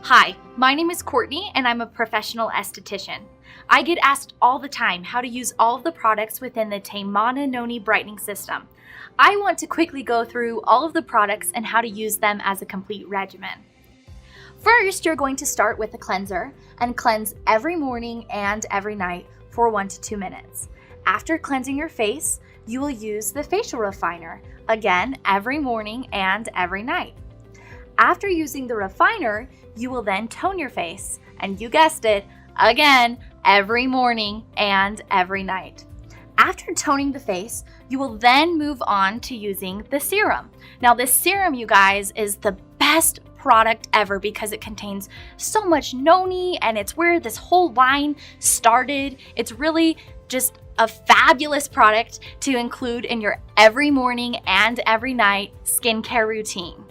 Hi, my name is Courtney and I'm a professional esthetician. I get asked all the time how to use all of the products within the TeMana Noni Brightening System. I want to quickly go through all of the products and how to use them as a complete regimen. First, you're going to start with a cleanser and cleanse every morning and every night for 1 to 2 minutes. After cleansing your face, you will use the facial refiner, again every morning and every night. After using the refiner, you will then tone your face, and you guessed it, again, every morning and every night. After toning the face, you will then move on to using the serum. Now this serum, you guys, is the best product ever because it contains so much noni and it's where this whole line started. It's really just a fabulous product to include in your every morning and every night skincare routine.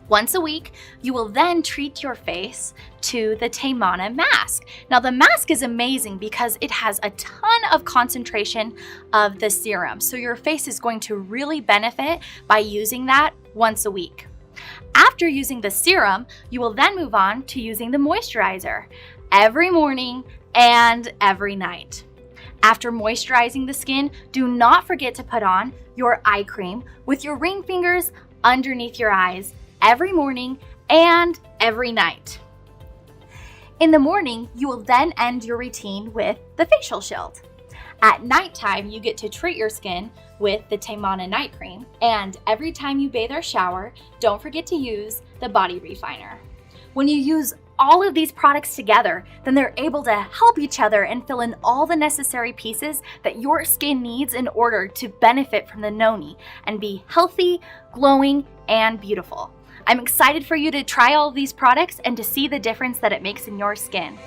Once a week, you will then treat your face to the TeMana mask. Now the mask is amazing because it has a ton of concentration of the serum. So your face is going to really benefit by using that once a week. After using the serum, you will then move on to using the moisturizer every morning and every night. After moisturizing the skin, do not forget to put on your eye cream with your ring fingers underneath your eyes every morning and every night. In the morning, you will then end your routine with the facial shield. At nighttime, you get to treat your skin with the TeMana night cream, and every time you bathe or shower, don't forget to use the body refiner. When you use all of these products together, then they're able to help each other and fill in all the necessary pieces that your skin needs in order to benefit from the noni and be healthy, glowing, and beautiful. I'm excited for you to try all of these products and to see the difference that it makes in your skin.